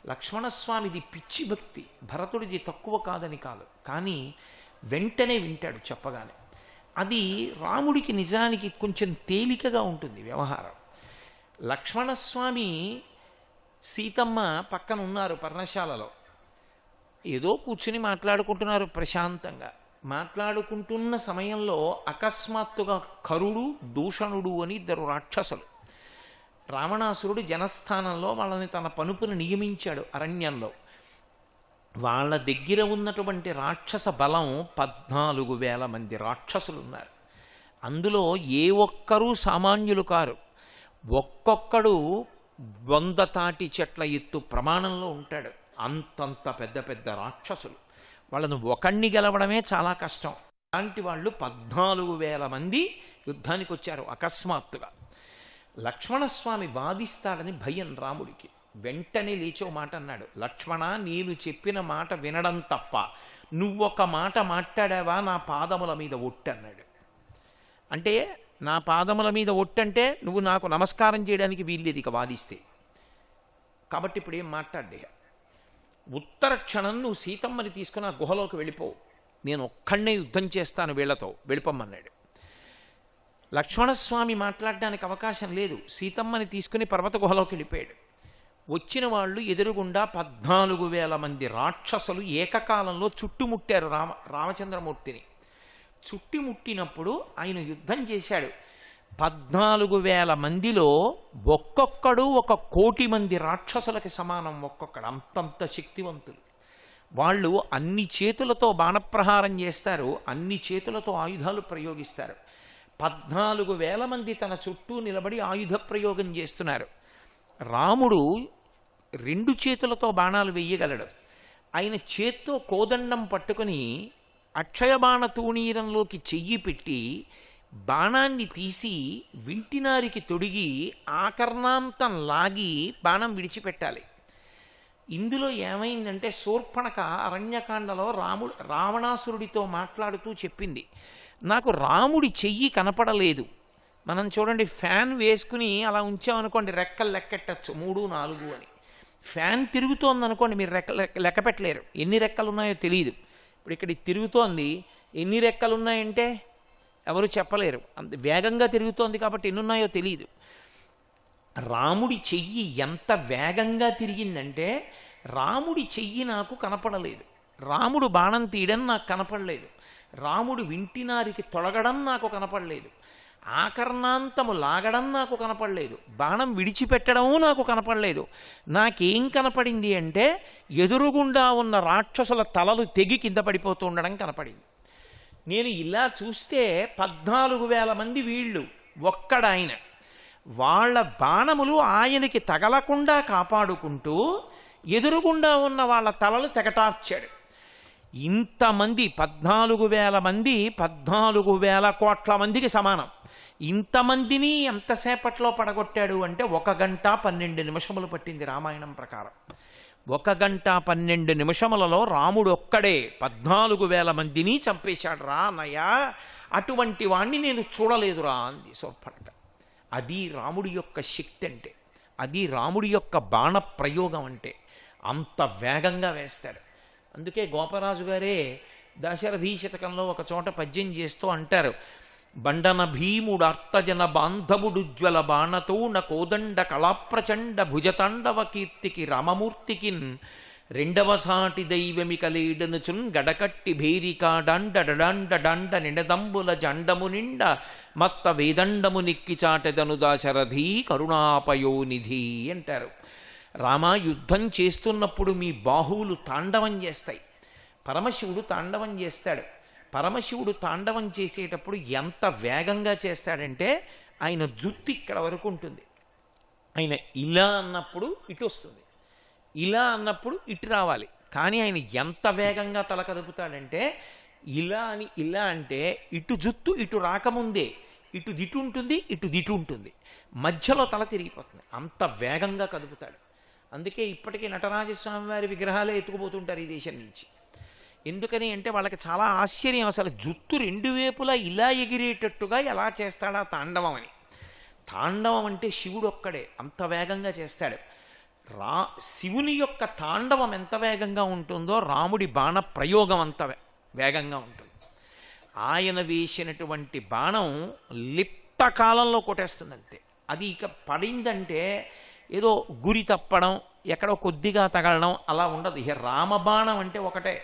లక్ష్మణస్వామిది పిచ్చి భక్తి, భరతుడిది తక్కువ కాదని కాదు, కానీ వెంటనే వింటాడు చెప్పగానే. అది రాముడికి నిజానికి కొంచెం తేలికగా ఉంటుంది వ్యవహారం. లక్ష్మణస్వామి సీతమ్మ పక్కన ఉన్నారు పర్ణశాలలో, ఏదో కూర్చుని మాట్లాడుకుంటున్నారు ప్రశాంతంగా. మాట్లాడుకుంటున్న సమయంలో అకస్మాత్తుగా కరుడు దూషణుడు అని ఇద్దరు రాక్షసులు, రావణాసురుడు జనస్థానంలో వాళ్ళని తన పనుపును నియమించాడు అరణ్యంలో. వాళ్ళ దగ్గర ఉన్నటువంటి రాక్షస బలం 14,000 మంది రాక్షసులు ఉన్నారు. అందులో ఏ ఒక్కరూ సామాన్యులు కారు. ఒక్కొక్కడు 100 తాటి చెట్ల ఎత్తు ప్రమాణంలో ఉంటాడు. అంతంత పెద్ద పెద్ద రాక్షసులు. వాళ్ళను ఒకణ్ణి గెలవడమే చాలా కష్టం. అలాంటి వాళ్ళు 14,000 మంది యుద్ధానికి వచ్చారు అకస్మాత్తుగా. లక్ష్మణస్వామి వాదిస్తాడని భయం రాముడికి. వెంటనే లేచో మాట అన్నాడు, లక్ష్మణ, నీవు చెప్పిన మాట వినడం తప్ప నువ్వొక మాట మాట్లాడావా నా పాదముల మీద ఒట్టు అన్నాడు. అంటే నా పాదముల మీద ఒట్టంటే నువ్వు నాకు నమస్కారం చేయడానికి వీల్లేదు ఇక వాదిస్తే. కాబట్టి ఇప్పుడు ఏం మాట్లాడే, ఉత్తర క్షణం నువ్వు సీతమ్మని తీసుకుని ఆ గుహలోకి వెళ్ళిపో, నేను ఒక్కడనే యుద్ధం చేస్తాను వీళ్లతో, వెళ్ళిపోమ్మన్నాడు. లక్ష్మణస్వామి మాట్లాడడానికి అవకాశం లేదు. సీతమ్మని తీసుకుని పర్వత గుహలోకి వెళ్ళిపోయాడు. వచ్చిన వాళ్ళు ఎదురుగుండా 14,000 మంది రాక్షసులు ఏకకాలంలో చుట్టుముట్టారు రామచంద్రమూర్తిని. చుట్టుముట్టినప్పుడు ఆయన యుద్ధం చేశాడు. 14,000 మందిలో ఒక్కొక్కడు 1,00,00,000 మంది రాక్షసులకి సమానం. ఒక్కొక్కడు అంతంత శక్తివంతులు. వాళ్ళు అన్ని చేతులతో బాణప్రహారం చేస్తారు, అన్ని చేతులతో ఆయుధాలు ప్రయోగిస్తారు. 14,000 మంది తన చుట్టూ నిలబడి ఆయుధ ప్రయోగం చేస్తున్నారు. రాముడు 2 చేతులతో బాణాలు వెయ్యగలడు. ఆయన చేత్తో కోదండం పట్టుకుని అక్షయబాణ తూణీరంలోకి చెయ్యి పెట్టి బాణాన్ని తీసి వింటినారికి తొడిగి ఆకర్ణాంతం లాగి బాణం విడిచిపెట్టాలి. ఇందులో ఏమైందంటే శూర్పణఖ అరణ్యకాండలో రావణాసురుడితో మాట్లాడుతూ చెప్పింది, నాకు రాముడి చెయ్యి కనపడలేదు. మనం చూడండి, ఫ్యాన్ వేసుకుని అలా ఉంచామనుకోండి రెక్కలు లెక్కెట్టచ్చు 3, 4 అని. ఫ్యాన్ తిరుగుతోందనుకోండి, మీరు లెక్క పెట్టలేరు, ఎన్ని రెక్కలు ఉన్నాయో తెలియదు. ఇప్పుడు ఇక్కడ తిరుగుతోంది, ఎన్ని రెక్కలు ఉన్నాయంటే ఎవరు చెప్పలేరు, అంత వేగంగా తిరుగుతోంది కాబట్టి ఎన్ని ఉన్నాయో తెలియదు. రాముడి చెయ్యి ఎంత వేగంగా తిరిగిందంటే రాముడి చెయ్యి నాకు కనపడలేదు, రాముడు బాణం తీయడం నాకు కనపడలేదు, రాముడు వింటినారికి తొలగడం నాకు కనపడలేదు, ఆకర్ణాంతము లాగడం నాకు కనపడలేదు, బాణం విడిచిపెట్టడము నాకు కనపడలేదు. నాకేం కనపడింది అంటే ఎదురుగుండా ఉన్న రాక్షసుల తలలు తెగి కింద పడిపోతూ ఉండడం కనపడింది. నేను ఇలా చూస్తే 14,000 మంది వీళ్ళు, ఒక్కడాయన. వాళ్ళ బాణములు ఆయనకి తగలకుండా కాపాడుకుంటూ ఎదురుగుండా ఉన్న వాళ్ళ తలలు తెగటార్చాడు. ఇంతమంది 14,000 మంది 14,000 కోట్ల మందికి సమానం. ఇంతమందిని ఎంతసేపట్లో పడగొట్టాడు అంటే 1 గంట 12 నిమిషములు పట్టింది రామాయణం ప్రకారం. 1 గంట 12 నిమిషములలో రాముడు ఒక్కడే 14,000 మందిని చంపేశాడు రా అన్నయ్య, అటువంటి వాణ్ణి నేను చూడలేదురా అంది శూర్పణఖ. అది రాముడి యొక్క శక్తి అంటే, అది రాముడి యొక్క బాణ ప్రయోగం అంటే. అంత వేగంగా వేస్తాడు. అందుకే గోపరాజు గారే దశరథీ శతకంలో ఒక చోట పద్యం చేస్తూ అంటారు, బండన భీముడు అర్తజన బాంధవుడుజ్వల బాణతోణ కోదండ కళాప్రచండ భుజతాండవ కీర్తికి రామమూర్తికిన్ రెండవ సాటి దైవమిక లేడనుచున్ గడకట్టి భేరికా డండ డండ డండ నిడదంబుల జండము నిండ మత్త వేదండము నిక్కి చాటెదను దాశరథీ కరుణాపయోనిధి అంటారు. రామ, యుద్ధం చేస్తున్నప్పుడు మీ బాహువులు తాండవం చేస్తాయి. పరమశివుడు తాండవం చేస్తాడు. పరమశివుడు తాండవం చేసేటప్పుడు ఎంత వేగంగా చేస్తాడంటే ఆయన జుత్తు ఇక్కడ వరకు ఉంటుంది. ఆయన ఇలా అన్నప్పుడు ఇటు వస్తుంది, ఇలా అన్నప్పుడు ఇటు రావాలి. కానీ ఆయన ఎంత వేగంగా తల కదుపుతాడంటే ఇలా అని ఇలా అంటే ఇటు జుత్తు ఇటు రాకముందే ఇటు దిటు ఉంటుంది, ఇటు దిటు ఉంటుంది, మధ్యలో తల తిరిగిపోతుంది. అంత వేగంగా కదుపుతాడు. అందుకే ఇప్పటికీ నటరాజస్వామి వారి విగ్రహాలే ఎత్తుకుపోతుంటారు ఈ దేశం నుంచి. ఎందుకని అంటే వాళ్ళకి చాలా ఆశ్చర్యం, అసలు జుత్తు 2 వైపులా ఇలా ఎగిరేటట్టుగా ఎలా చేస్తాడా తాండవం అని. తాండవం అంటే శివుడు ఒక్కడే అంత వేగంగా చేస్తాడు. రా శివుని యొక్క తాండవం ఎంత వేగంగా ఉంటుందో రాముడి బాణ ప్రయోగం అంత వేగంగా ఉంటుంది. ఆయన వేసినటువంటి బాణం లిప్త కాలంలో కొట్టేస్తుంది అంతే. అది ఇక పడిందంటే ఏదో గురి తప్పడం, ఎక్కడో కొద్దిగా తగలడం అలా ఉండదు. ఇక రామబాణం అంటే ఒకటే.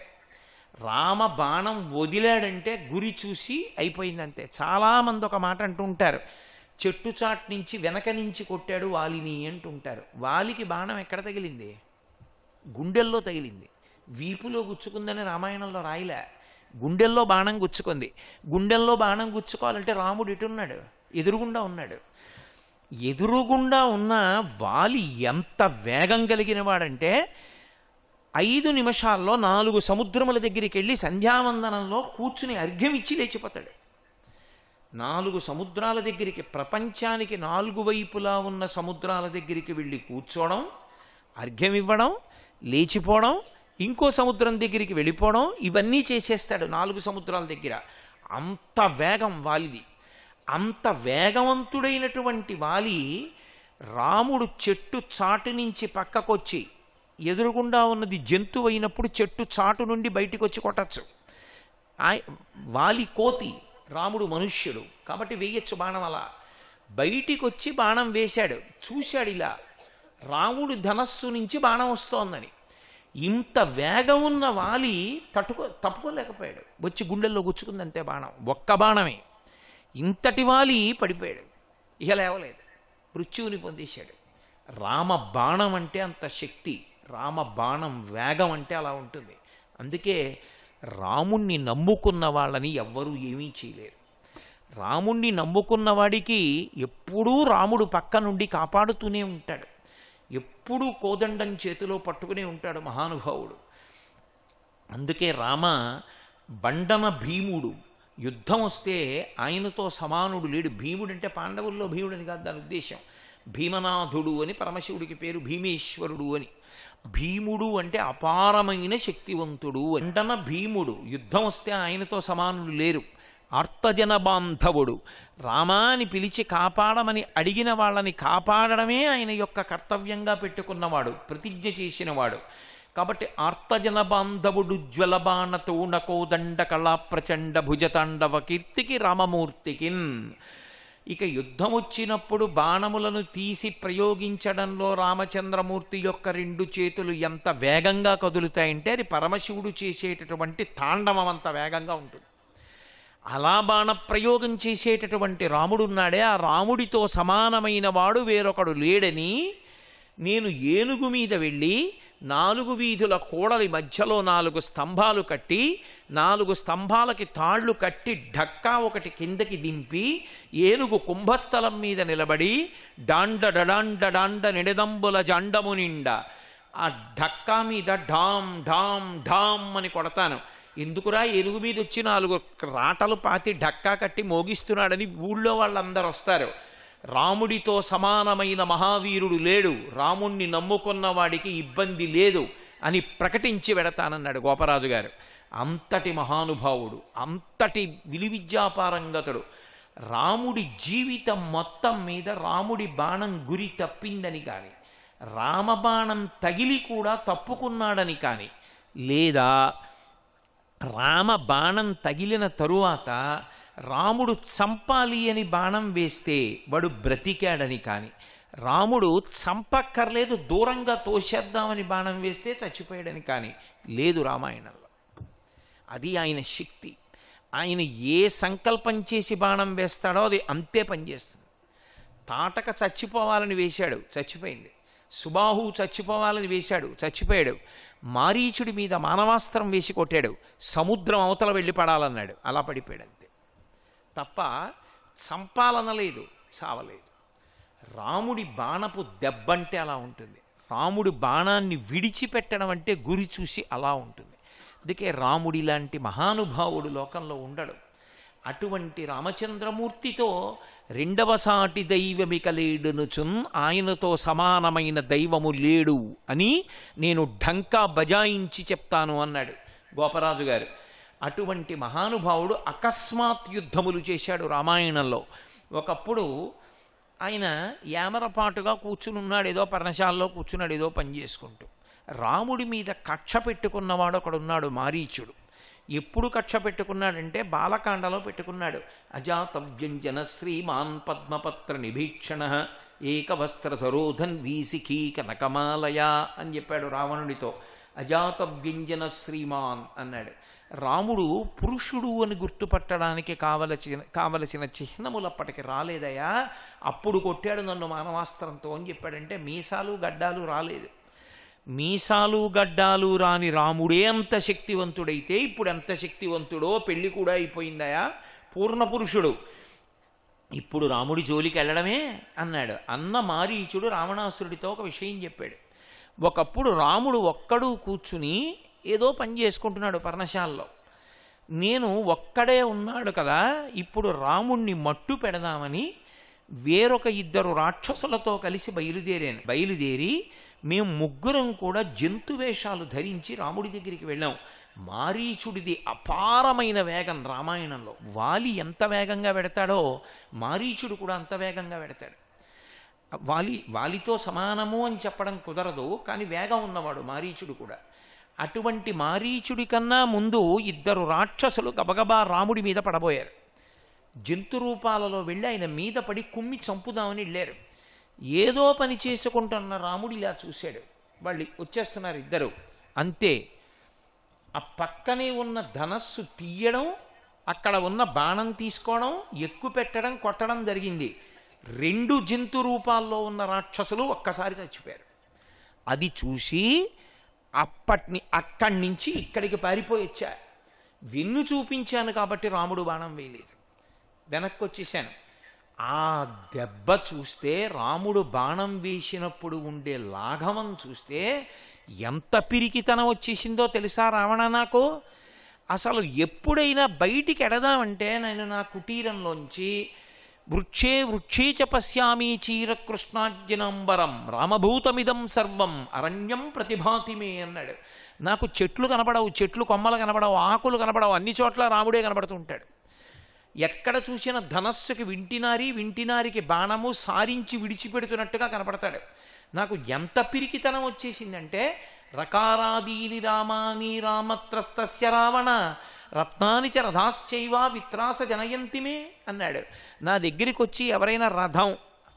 రామబాణం వదిలాడంటే గురి చూసి అయిపోయిందంతే. చాలామంది ఒక మాట అంటూ ఉంటారు, చెట్టు చాటు నుంచి వెనక నుంచి కొట్టాడు వాలిని అంటుంటారు. వాలికి బాణం ఎక్కడ తగిలింది? గుండెల్లో తగిలింది. వీపులో గుచ్చుకుందని రామాయణంలో రాయిలే. గుండెల్లో బాణం గుచ్చుకుంది. గుండెల్లో బాణం గుచ్చుకోవాలంటే రాముడు ఎటున్నాడు? ఎదురుగుండా ఉన్నాడు. ఎదురుగుండా ఉన్న వాలి ఎంత వేగం కలిగిన వాడంటే 5 నిమిషాల్లో 4 సముద్రముల దగ్గరికి వెళ్ళి సంధ్యావందనంలో కూర్చుని అర్ఘ్యం ఇచ్చి లేచిపోతాడు. 4 సముద్రాల దగ్గరికి, ప్రపంచానికి 4 వైపులా ఉన్న సముద్రాల దగ్గరికి వెళ్ళి కూర్చోవడం, అర్ఘ్యం ఇవ్వడం, లేచిపోవడం, ఇంకో సముద్రం దగ్గరికి వెళ్ళిపోవడం, ఇవన్నీ చేసేస్తాడు 4 సముద్రాల దగ్గర. అంత వేగం వాలిది. అంత వేగవంతుడైనటువంటి వాలి రాముడు చెట్టు చాటు నుంచి పక్కకొచ్చి, ఎదురుగుండా ఉన్నది జంతువు అయినప్పుడు చెట్టు చాటు నుండి బయటికి వచ్చి కొట్టచ్చు. వాలి కోతి, రాముడు మనుష్యుడు కాబట్టి వేయచ్చు బాణం. అలా బయటికి వచ్చి బాణం వేశాడు. చూశాడు ఇలా రాముడు ధనస్సు నుంచి బాణం వస్తోందని. ఇంత వేగం ఉన్న వాలి తప్పుకోలేకపోయాడు. వచ్చి గుండెల్లో గుచ్చుకుందంతే బాణం. ఒక్క బాణమే. ఇంతటి వాలి పడిపోయాడు. ఇక లేవలేదు. మృత్యువుని పొందేశాడు. రామ బాణం అంటే అంత శక్తి. రామ బాణం వేగం అంటే అలా ఉంటుంది. అందుకే రాముణ్ణి నమ్ముకున్న వాళ్ళని ఎవ్వరూ ఏమీ చేయలేరు. రాముణ్ణి నమ్ముకున్న వాడికి ఎప్పుడూ రాముడు పక్క నుండి కాపాడుతూనే ఉంటాడు. ఎప్పుడూ కోదండం చేతిలో పట్టుకునే ఉంటాడు మహానుభావుడు. అందుకే రామ బండన భీముడు. యుద్ధం వస్తే ఆయనతో సమానుడు లేడు. భీముడు అంటే పాండవుల్లో భీముడని కాదు దాని ఉద్దేశం. భీమనాథుడు అని పరమశివుడికి పేరు, భీమేశ్వరుడు అని. భీముడు అంటే అపారమైన శక్తివంతుడు. బండన భీముడు. యుద్ధం వస్తే ఆయనతో సమానులు లేరు. ఆర్తజన బాంధవుడు. రామాని పిలిచి కాపాడమని అడిగిన వాళ్ళని కాపాడడమే ఆయన యొక్క కర్తవ్యంగా పెట్టుకున్నవాడు, ప్రతిజ్ఞ చేసినవాడు. కాబట్టి ఆర్తజన బాంధవుడు జ్వలబాణ తోణకోదండ కళా ప్రచండ భుజతాండవ కీర్తికి రామమూర్తికిన్. ఇక యుద్ధం వచ్చినప్పుడు బాణములను తీసి ప్రయోగించడంలో రామచంద్రమూర్తి యొక్క 2 చేతులు ఎంత వేగంగా కదులుతాయంటే అది పరమశివుడు చేసేటటువంటి తాండవం అంత వేగంగా ఉంటుంది. అలా బాణప్రయోగం చేసేటటువంటి రాముడున్నాడే, ఆ రాముడితో సమానమైన వాడు వేరొకడు లేడని నేను ఏనుగు మీద వెళ్ళి 4 వీధుల కూడలి మధ్యలో 4 స్తంభాలు కట్టి, 4 స్తంభాలకి తాళ్లు కట్టి ఢక్కా ఒకటి కిందకి దింపి ఏనుగు కుంభస్థలం మీద నిలబడి డాండ డడాండ డాండ నిడదంబుల జాండము నిండా ఆ ఢక్కా మీద ఢామ్ ఢామ్ ఢామ్ అని కొడతాను. ఎందుకురా ఏనుగు మీద వచ్చి 4 రాటలు పాతి ఢక్కా కట్టి మోగిస్తున్నాడని ఊళ్ళో వాళ్ళందరూ వస్తారు. రాముడితో సమానమైన మహావీరుడు లేడు, రాముణ్ణి నమ్ముకున్న వాడికి ఇబ్బంది లేదు అని ప్రకటించి వెడతానన్నాడు గోపరాజు గారు. అంతటి మహానుభావుడు, అంతటి విలువిద్యాపారంగతుడు. రాముడి జీవితం మొత్తం మీద రాముడి బాణం గురి తప్పిందని కానీ, రామబాణం తగిలి కూడా తప్పుకున్నాడని కానీ, లేదా రామ బాణం తగిలిన తరువాత రాముడు చంపాలి అని బాణం వేస్తే వాడు బ్రతికాడని కానీ, రాముడు చంపక్కర్లేదు దూరంగా తోసేద్దామని బాణం వేస్తే చచ్చిపోయాడని కానీ లేదు రామాయణంలో. అది ఆయన శక్తి. ఆయన ఏ సంకల్పం చేసి బాణం వేస్తాడో అది అంతే పనిచేస్తుంది. తాటక చచ్చిపోవాలని వేశాడు, చచ్చిపోయింది. సుబాహు చచ్చిపోవాలని వేశాడు, చచ్చిపోయాడు. మారీచుడి మీద మానవాస్త్రం వేసి కొట్టాడు, సముద్రం అవతల వెళ్ళి పడాలన్నాడు, అలా పడిపోయాడు అంతే. తప్ప చంపాలనలేదు, చావలేదు. రాముడి బాణపు దెబ్బంటే అలా ఉంటుంది. రాముడి బాణాన్ని విడిచిపెట్టడం అంటే గురి చూసి అలా ఉంటుంది. అందుకే రాముడి లాంటి మహానుభావుడు లోకంలో ఉండడు. అటువంటి రామచంద్రమూర్తితో 2వ సాటి దైవమిక లేడునుచున్, ఆయనతో సమానమైన దైవము లేడు అని నేను ఢంకా బజాయించి చెప్తాను అన్నాడు గోపరాజు గారు. అటువంటి మహానుభావుడు అకస్మాత్ యుద్ధములు చేశాడు రామాయణంలో. ఒకప్పుడు ఆయన యామరపాటుగా కూర్చుని ఉన్నాడు, ఏదో పర్ణశాలలో కూర్చున్నాడు, ఏదో పని చేసుకుంటూ. రాముడి మీద కక్ష పెట్టుకున్నవాడు ఒకడున్నాడు, మారీచుడు. ఎప్పుడు కక్ష పెట్టుకున్నాడంటే బాలకాండలో పెట్టుకున్నాడు. అజాతవ్యంజన శ్రీమాన్ పద్మపత్ర నిభీక్షణ ఏకవస్త్రధరోధన్ వీసిఖీ కనకమాలయ అని చెప్పాడు రావణుడితో. అజాతవ్యంజన శ్రీమాన్ అన్నాడు. రాముడు పురుషుడు అని గుర్తుపట్టడానికి కావలసిన చిహ్నములు అప్పటికి రాలేదయా, అప్పుడు కొట్టాడు నన్ను మానవాస్త్రంతో అని చెప్పాడంటే మీసాలు గడ్డాలు రాలేదు. మీసాలు గడ్డాలు రాని రాముడే అంత శక్తివంతుడైతే ఇప్పుడు ఎంత శక్తివంతుడో పెళ్లి కూడా అయిపోయిందయా, పూర్ణ పురుషుడు, ఇప్పుడు రాముడి జోలికి వెళ్ళడమే అన్నాడు. అన్న మారీచుడు రావణాసురుడితో ఒక విషయం చెప్పాడు. ఒకప్పుడు రాముడు ఒక్కడు కూర్చుని ఏదో పని చేసుకుంటున్నాడు పర్ణశాలలో. నేను ఒక్కడే ఉన్నాడు కదా, ఇప్పుడు రాముణ్ణి మట్టు పెడదామని వేరొక 2 రాక్షసులతో కలిసి బయలుదేరి మేము ముగ్గురం కూడా జంతువేషాలు ధరించి రాముడి దగ్గరికి వెళ్ళాం. మారీచుడిది అపారమైన వేగం. రామాయణంలో వాలి ఎంత వేగంగా పెడతాడో మారీచుడు కూడా అంత వేగంగా పెడతాడు. వాలితో సమానము అని చెప్పడం కుదరదు, కానీ వేగం ఉన్నవాడు మారీచుడు కూడా. అటువంటి మారీచుడి కన్నా ముందు 2 రాక్షసులు గబగబా రాముడి మీద పడబోయారు. జంతు రూపాలలో వెళ్ళి ఆయన మీద పడి కుమ్మి చంపుదామని వెళ్ళారు. ఏదో పని చేసుకుంటున్న రాముడు ఇలా చూశాడు, వాళ్ళు వచ్చేస్తున్నారు 2. అంతే, ఆ పక్కనే ఉన్న ధనస్సు తీయడం, అక్కడ ఉన్న బాణం తీసుకోవడం, ఎక్కు పెట్టడం, కొట్టడం జరిగింది. 2 జంతు రూపాల్లో ఉన్న రాక్షసులు ఒక్కసారి చచ్చిపోయారు. అది చూసి అక్కడి నుంచి ఇక్కడికి పారిపోయి వచ్చా. వెన్ను చూపించాను కాబట్టి రాముడు బాణం వేయలేదు, వెనక్కి వచ్చేసాను. ఆ దెబ్బ చూస్తే, రాముడు బాణం వేసినప్పుడు ఉండే లాఘవం చూస్తే ఎంత పిరికితనం వచ్చేసిందో తెలుసా రావణ నాకు. అసలు ఎప్పుడైనా బయటికి ఎడదామంటే నేను నా కుటీరంలోంచి వృక్షే చ పశ్యామి చీరకృష్ణార్జునంబరం రామభూతమిదం సర్వం అరణ్యం ప్రతిభాతిమే అన్నాడు. నాకు చెట్లు కనబడవు, చెట్లు కొమ్మలు కనబడవు, ఆకులు కనబడవు, అన్ని చోట్ల రాముడే కనబడుతూ ఉంటాడు. ఎక్కడ చూసిన ధనస్సుకి వింటినారికి బాణము సారించి విడిచిపెడుతున్నట్టుగా కనపడతాడు. నాకు ఎంత పిరికితనం వచ్చేసిందంటే, రకారాదీని రామాని రామత్రస్తస్య రావణ రత్నాని చ రథాశ్చైవ విత్రాస జనయంతిమే అన్నాడు. నా దగ్గరికి వచ్చి ఎవరైనా రథం,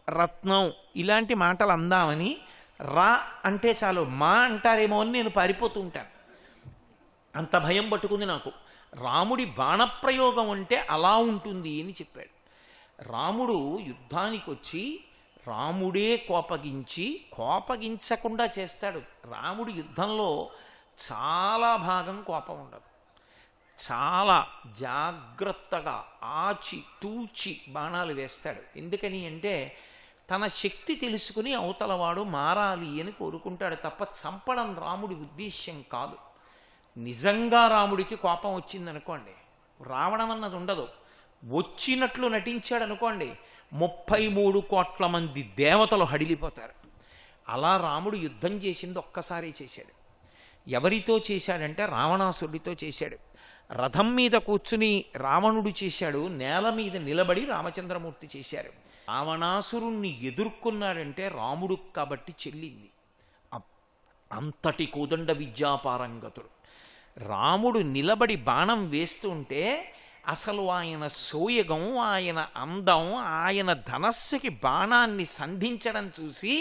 రత్నం ఇలాంటి మాటలు అందామని రా అంటే చాలు మా అంటారేమో అని నేను పారిపోతూ ఉంటాను. అంత భయం పట్టుకుంది నాకు. రాముడి బాణప్రయోగం అంటే అలా ఉంటుంది అని చెప్పాడు. రాముడు యుద్ధానికి వచ్చి రాముడే కోపగించకుండా చేస్తాడు. రాముడి యుద్ధంలో చాలా భాగం కోపం ఉండదు. చాలా జాగ్రత్తగా ఆచి తూచి బాణాలు వేస్తాడు. ఎందుకని అంటే తన శక్తి తెలుసుకుని అవతలవాడు మారాలి అని కోరుకుంటాడు తప్ప చంపడం రాముడి ఉద్దేశ్యం కాదు. నిజంగా రాముడికి కోపం వచ్చిందనుకోండి, రావడం అన్నది ఉండదు. వచ్చినట్లు నటించాడు అనుకోండి, 33 కోట్ల మంది దేవతలు హడిలిపోతారు. అలా రాముడు యుద్ధం చేసింది ఒక్కసారి చేశాడు. ఎవరితో చేశాడంటే రావణాసురుడితో చేశాడు. రథం మీద కూర్చుని రావణుడు చేశాడు, నేల మీద నిలబడి రామచంద్రమూర్తి చేశారు. రావణాసురుణ్ణి ఎదుర్కొన్నాడంటే రాముడు కాబట్టి చెల్లింది. అంతటి కోదండ విద్యాపారంగతుడు రాముడు నిలబడి బాణం వేస్తుంటే అసలు ఆయన సోయగం, ఆయన అందం, ఆయన ధనస్సుకి బాణాన్ని సంధించడం చూసి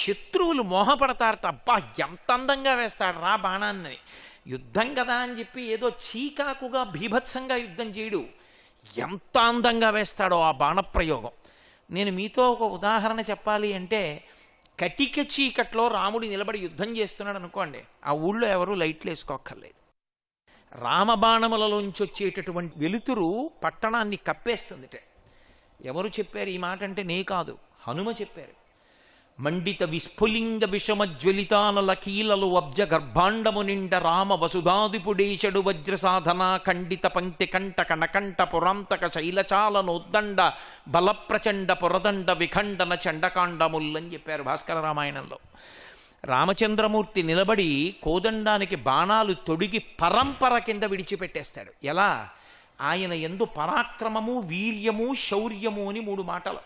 శత్రువులు మోహపడతారట. అబ్బా ఎంత అందంగా వేస్తాడు రా బాణాన్ని. యుద్ధం కదా అని చెప్పి ఏదో చీకాకుగా భీభత్సంగా యుద్ధం చేయడు, ఎంత అందంగా వేస్తాడో ఆ బాణప్రయోగం. నేను మీతో ఒక ఉదాహరణ చెప్పాలి అంటే, కటిక చీకట్లో రాముడు నిలబడి యుద్ధం చేస్తున్నాడు అనుకోండి, ఆ ఊళ్ళో ఎవరూ లైట్లు వేసుకోక్కర్లేదు. రామబాణములలోంచి వచ్చేటటువంటి వెలుతురు పట్టణాన్ని కప్పేస్తుందిట. ఎవరు చెప్పారు ఈ మాట అంటే నే కాదు, హనుమ చెప్పారు. మండిత విస్ఫులింగ విషమజ్వలితానల కీలలు అబ్జ గర్భాండము నిండ రామ వసుధాదిపుడేశడు వజ్ర సాధన ఖండిత పంక్తి కంట కణకంఠ పురాంతక శైలచాలనోద్దండ బలప్రచండ పురదండ విఖండన చండకాండములని చెప్పారు భాస్కర రామాయణంలో. రామచంద్రమూర్తి నిలబడి కోదండానికి బాణాలు తొడిగి పరంపర కింద విడిచిపెట్టేస్తాడు. ఎలా? ఆయన యందు పరాక్రమము, వీర్యము, శౌర్యము అని 3 మాటలు.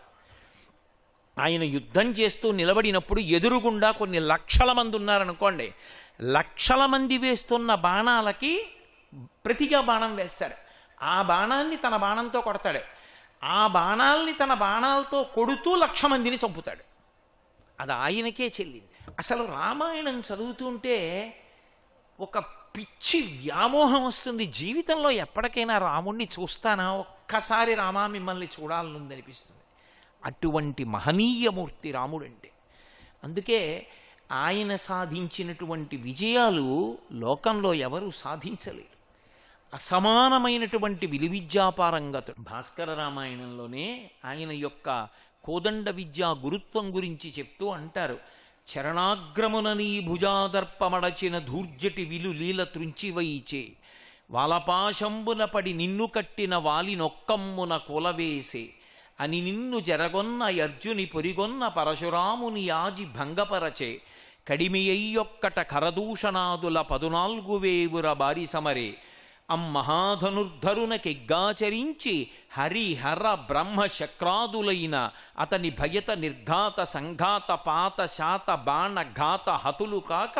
ఆయన యుద్ధం చేస్తూ నిలబడినప్పుడు ఎదురుగుండా కొన్ని లక్షల మంది ఉన్నారనుకోండి, లక్షల మంది వేస్తున్న బాణాలకి ప్రతిగా బాణం వేస్తాడు. ఆ బాణాన్ని తన బాణంతో కొడతాడు. ఆ బాణాల్ని తన బాణాలతో కొడుతూ 1,00,000 మందిని చంపుతాడు. అది ఆయనకే చెల్లింది. అసలు రామాయణం చదువుతుంటే ఒక పిచ్చి వ్యామోహం వస్తుంది. జీవితంలో ఎప్పటికైనా రాముణ్ణి చూస్తానా, ఒక్కసారి రామా మిమ్మల్ని చూడాలనుందనిపిస్తుంది. అటువంటి మహనీయమూర్తి రాముడంటే. అందుకే ఆయన సాధించినటువంటి విజయాలు లోకంలో ఎవరు సాధించలేరు. అసమానమైనటువంటి విలువిద్యాపారంగతుడు. భాస్కర రామాయణంలోనే ఆయన యొక్క కోదండ విద్యా గురుత్వం గురించి చెప్తూ అంటారు, చరణాగ్రమున నీ భుజాదర్పమడచిన ధూర్జటి విలు లీల త్రుంచివైచే వాలపాశంబున పడి నిన్ను కట్టిన వాలినొక్కమ్మున కొలవేసే అని నిన్ను జరగొన్న అర్జుని పొరిగొన్న పరశురాముని యాజి భంగపరచే కడిమియొక్కట కరదూషణాదుల 14,000 బారి సమరే అమ్మహాధనుర్ధరునకెగ్గాచరించి హరిహర బ్రహ్మ శక్రాదులైన అతని భయత నిర్ఘాత సంఘాత పాత శాత బాణ ఘాత హతులు కాక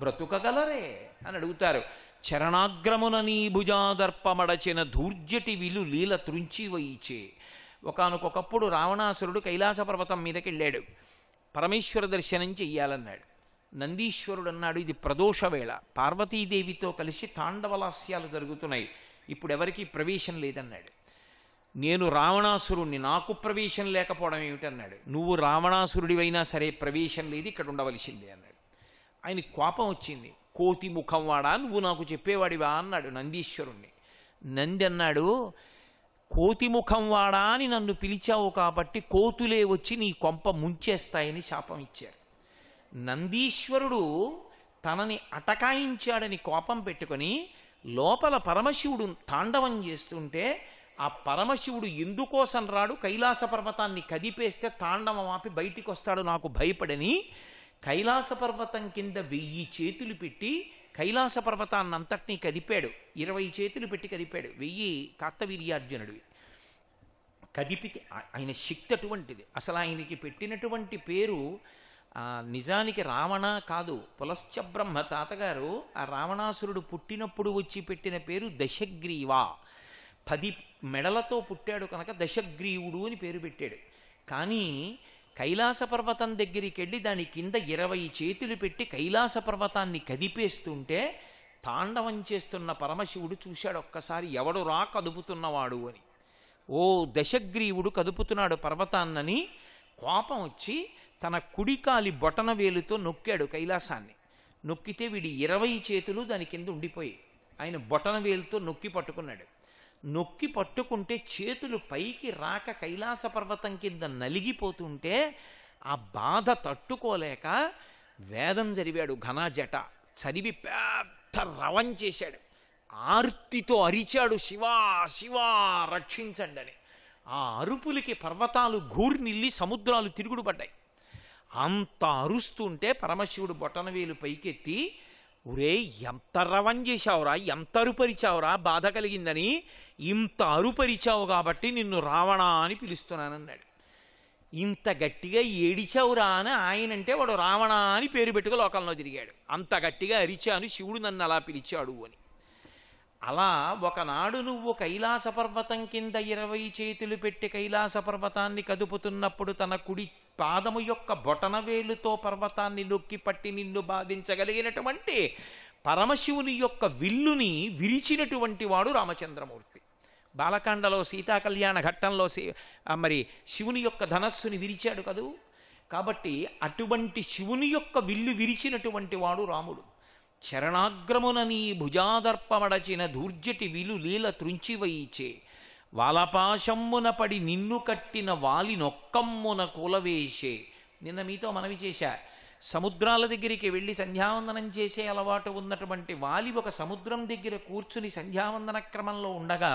బ్రతుకగలరే అని అడుగుతారు. చరణాగ్రమున నీ భుజాదర్పమడచిన ధూర్జటి విలు లీల త్రుంచివైచే. ఒకానొకప్పుడు రావణాసురుడు కైలాస పర్వతం మీదకి వెళ్ళాడు. పరమేశ్వర దర్శనం చెయ్యాలన్నాడు. నందీశ్వరుడు అన్నాడు, ఇది ప్రదోష వేళ, పార్వతీదేవితో కలిసి తాండవలాస్యాలు జరుగుతున్నాయి, ఇప్పుడు ఎవరికి ప్రవేశం లేదన్నాడు. నేను రావణాసురుణ్ణి, నాకు ప్రవేశం లేకపోవడం ఏమిటన్నాడు. నువ్వు రావణాసురుడివైనా సరే ప్రవేశం లేదు, ఇక్కడ ఉండవలసిందే అన్నాడు. ఆయన కోపం వచ్చింది. కోతి ముఖం వాడా, నువ్వు నాకు చెప్పేవాడివా అన్నాడు నందీశ్వరుణ్ణి. నంది అన్నాడు, కోతి ముఖం వాడా అని నన్ను పిలిచావు కాబట్టి కోతులే వచ్చి నీ కొంప ముంచేస్తాయని శాపం ఇచ్చారు. నందీశ్వరుడు తనని అటకాయించాడని కోపం పెట్టుకొని లోపల పరమశివుడు తాండవం చేస్తుంటే ఆ పరమశివుడు ఎందుకోసం రాడు, కైలాస పర్వతాన్ని కదిపేస్తే తాండవం ఆపి బయటికి వస్తాడు నాకు భయపడని కైలాస పర్వతం కింద 1000 చేతులు పెట్టి కైలాస పర్వతాన్నంతటినీ కదిపాడు. 20 చేతులు పెట్టి కదిపాడు. 1000 కార్తవీర్యార్జునుడివి కదిపితే ఆయన శక్తి అటువంటిది. అసలు ఆయనకి పెట్టినటువంటి పేరు నిజానికి రావణ కాదు, పులశ్చబ్రహ్మ తాతగారు ఆ రావణాసురుడు పుట్టినప్పుడు వచ్చి పెట్టిన పేరు దశగ్రీవా. 10 మెడలతో పుట్టాడు కనుక దశగ్రీవుడు అని పేరు పెట్టాడు. కానీ కైలాస పర్వతం దగ్గరికి వెళ్ళి దాని కింద 20 చేతులు పెట్టి కైలాస పర్వతాన్ని కదిపేస్తుంటే తాండవం చేస్తున్న పరమశివుడు చూశాడు ఒక్కసారి, ఎవడు రా కదుపుతున్నవాడు అని. ఓ దశగ్రీవుడు కదుపుతున్నాడు పర్వతాన్నని కోపం వచ్చి తన కుడికాలి బొటన వేలుతో నొక్కాడు కైలాసాన్ని. నొక్కితే వీడి 20 చేతులు దాని కింద ఉండిపోయి ఆయన బొటన వేలుతో నొక్కి పట్టుకున్నాడు. నొక్కి పట్టుకుంటే చేతులు పైకి రాక కైలాస పర్వతం కింద నలిగిపోతుంటే ఆ బాధ తట్టుకోలేక వేదం చదివాడు ఘనాజట. చదివి పెద్ద రవం చేశాడు. ఆర్తితో అరిచాడు, శివా శివా రక్షించండి అని. ఆ అరుపులకి పర్వతాలు ఘూర్నిల్లి సముద్రాలు తిరుగుడు పడ్డాయి. అంత అరుస్తుంటే పరమశివుడు బొటనవేలు పైకెత్తి, ఒరే ఎంత రవం చేశావురా, ఎంత అరుపరిచావురా, బాధ కలిగిందని, ఇంత అరుపరిచావు కాబట్టి నిన్ను రావణ అని పిలుస్తున్నానన్నాడు. ఇంత గట్టిగా ఏడిచావురా అని ఆయనంటే వాడు రావణ అని పేరు పెట్టుకు లోకంలో తిరిగాడు. అంత గట్టిగా అరిచాను, శివుడు నన్ను అలా పిలిచాడు అని. అలా ఒకనాడు నువ్వు కైలాస పర్వతం కింద 20 చేతులు పెట్టి కైలాస పర్వతాన్ని కదుపుతున్నప్పుడు తన కుడి పాదము యొక్క బొటనవేలుతో పర్వతాన్ని నొక్కి పట్టి నిన్ను బాధించగలిగినటువంటి పరమశివుని యొక్క విల్లుని విరిచినటువంటి వాడు రామచంద్రమూర్తి. బాలకాండలో సీతాకళ్యాణ ఘట్టంలో మరి శివుని యొక్క ధనస్సుని విరిచాడు కదూ. కాబట్టి అటువంటి శివుని యొక్క విల్లు విరిచినటువంటి వాడు రాముడు. చరణాగ్రమున నీ భుజాదర్పమడచిన ధూర్జటి విలు లీల త్రుంచివైచే వాలపాశమ్మున పడి నిన్ను కట్టిన వాలినొక్కమ్మున కూలవేసే. నిన్న మీతో మనవి చేశా, సముద్రాల దగ్గరికి వెళ్ళి సంధ్యావందనం చేసే అలవాటు ఉన్నటువంటి వాలి ఒక సముద్రం దగ్గర కూర్చుని సంధ్యావందన క్రమంలో ఉండగా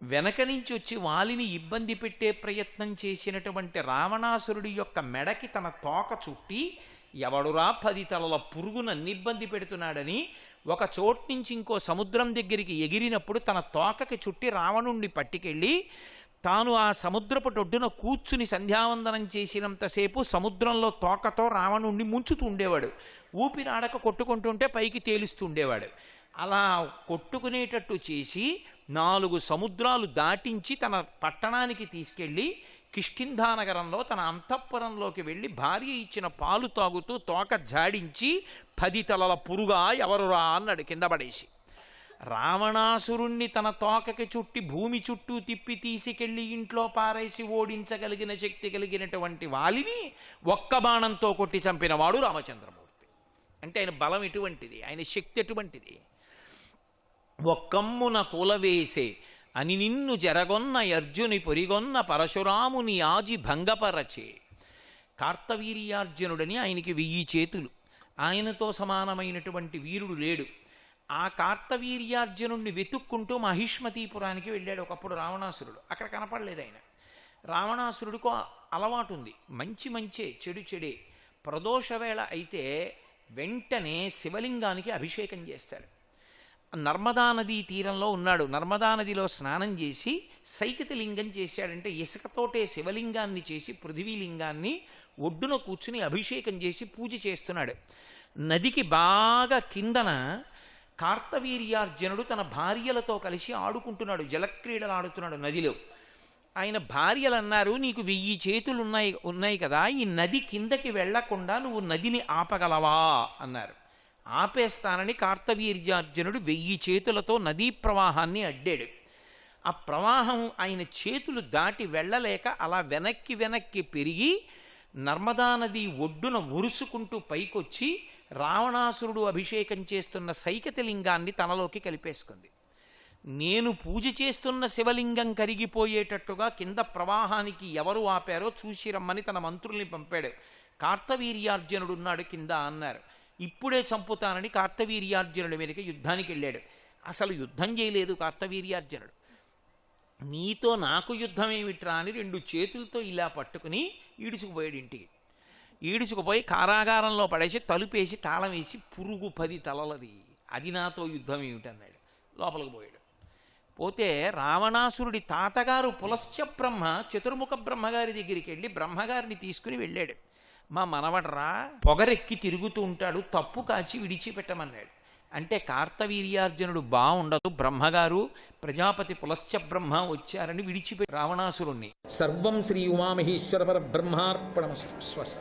వెనక నుంచి వచ్చి వాలిని ఇబ్బంది పెట్టే ప్రయత్నం చేసినటువంటి రావణాసురుడి యొక్క మెడకి తన తోక చుట్టి, ఎవడురా 10 తలల పురుగు నన్ను ఇబ్బంది పెడుతున్నాడని ఒక చోటు నుంచి ఇంకో సముద్రం దగ్గరికి ఎగిరినప్పుడు తన తోకకి చుట్టి రావణుణ్ణి పట్టుకెళ్ళి తాను ఆ సముద్రపు ఒడ్డున కూర్చుని సంధ్యావందనం చేసినంతసేపు సముద్రంలో తోకతో రావణుణ్ణి ముంచుతూ ఉండేవాడు. ఊపిరాడక కొట్టుకుంటుంటే పైకి తేలుస్తూ ఉండేవాడు. అలా కొట్టుకునేటట్టు చేసి 4 సముద్రాలు దాటించి తన పట్టణానికి తీసుకెళ్ళి కిష్కింధానగరంలో తన అంతఃపురంలోకి వెళ్ళి భార్య ఇచ్చిన పాలు తాగుతూ తోక జాడించి 10 తలల పురుగా ఎవరురా అన్నాడు కింద పడేసి. రావణాసురుణ్ణి తన తోకకి చుట్టి భూమి చుట్టూ తిప్పి తీసుకెళ్లి ఇంట్లో పారేసి ఓడించగలిగిన శక్తి కలిగినటువంటి వాలిని ఒక్క బాణంతో కొట్టి చంపినవాడు రామచంద్రమూర్తి. అంటే ఆయన బలం ఎటువంటిది, ఆయన శక్తి ఎటువంటిది. ఒక్కమ్మున కూలవేసే అని నిన్ను జరగొన్న అర్జుని పొరిగొన్న పరశురాముని ఆజి భంగపరచే. కార్తవీర్యార్జునుడని ఆయనకి 1000 చేతులు, ఆయనతో సమానమైనటువంటి వీరుడు లేడు. ఆ కార్తవీర్యార్జునుడిని వెతుక్కుంటూ మహిష్మతీపురానికి వెళ్ళాడు ఒకప్పుడు రావణాసురుడు. అక్కడ కనపడలేదు ఆయన. రావణాసురుడికి అలవాటు ఉంది, మంచే చెడు చెడే. ప్రదోష వేళ అయితే వెంటనే శివలింగానికి అభిషేకం చేస్తాడు. నర్మదా నదీ తీరంలో ఉన్నాడు. నర్మదా నదిలో స్నానం చేసి సైకత లింగం చేశాడంటే ఇసుకతోటే శివలింగాన్ని చేసి పృథివీలింగాన్ని ఒడ్డున కూర్చుని అభిషేకం చేసి పూజ చేస్తున్నాడు. నదికి బాగా కిందన కార్తవీర్యార్జునుడు తన భార్యలతో కలిసి ఆడుకుంటున్నాడు, జలక్రీడలు ఆడుతున్నాడు నదిలో. ఆయన భార్యలు అన్నారు, నీకు 1000 చేతులు ఉన్నాయి కదా, ఈ నది కిందకి వెళ్లకుండా నువ్వు నదిని ఆపగలవా అన్నారు. ఆపేస్తానని కార్తవీర్యార్జునుడు 1000 చేతులతో నదీ ప్రవాహాన్ని అడ్డాడు. ఆ ప్రవాహం ఆయన చేతులు దాటి వెళ్ళలేక అలా వెనక్కి పెరిగి నర్మదా నది ఒడ్డున మురుసుకుంటూ పైకొచ్చి రావణాసురుడు అభిషేకం చేస్తున్న సైకతలింగాన్ని తనలోకి కలిపేసుకుంది. నేను పూజ చేస్తున్న శివలింగం కరిగిపోయేటట్టుగా కింద ప్రవాహానికి ఎవరు ఆపారో చూసి రమ్మని తన మంత్రుల్ని పంపాడు. కార్తవీర్యార్జునుడున్నాడు కింద అన్నారు. ఇప్పుడే చంపుతానని కార్తవీర్యార్జునుడి మీదకి యుద్ధానికి వెళ్ళాడు. అసలు యుద్ధం చేయలేదు కార్తవీర్యార్జునుడు. నీతో నాకు యుద్ధం ఏమిట్రా అని 2 చేతులతో ఇలా పట్టుకుని ఈడుచుకుపోయాడు ఇంటికి. ఈడుచుకుపోయి కారాగారంలో పడేసి తలుపేసి తాళం వేసి పురుగు 10 తలలది, అది నాతో యుద్ధం ఏమిటన్నాడు. లోపలికి పోయాడు. పోతే రావణాసురుడి తాతగారు పులశ్చ బ్రహ్మ చతుర్ముఖ బ్రహ్మగారి దగ్గరికి వెళ్ళి బ్రహ్మగారిని తీసుకుని వెళ్ళాడు. మా మనవడరా పొగరెక్కి తిరుగుతూ ఉంటాడు, తప్పు కాచి విడిచిపెట్టమన్నాడు. అంటే కార్తవీర్యార్జునుడు బాగుండదు, బ్రహ్మగారు ప్రజాపతి పులశ్చ బ్రహ్మ వచ్చారని విడిచిపెట్టి రావణాసురుణ్ణి. సర్వం శ్రీ ఉమామహేశ్వర పరబ్రహ్మార్పణమస్తు. స్వస్తి.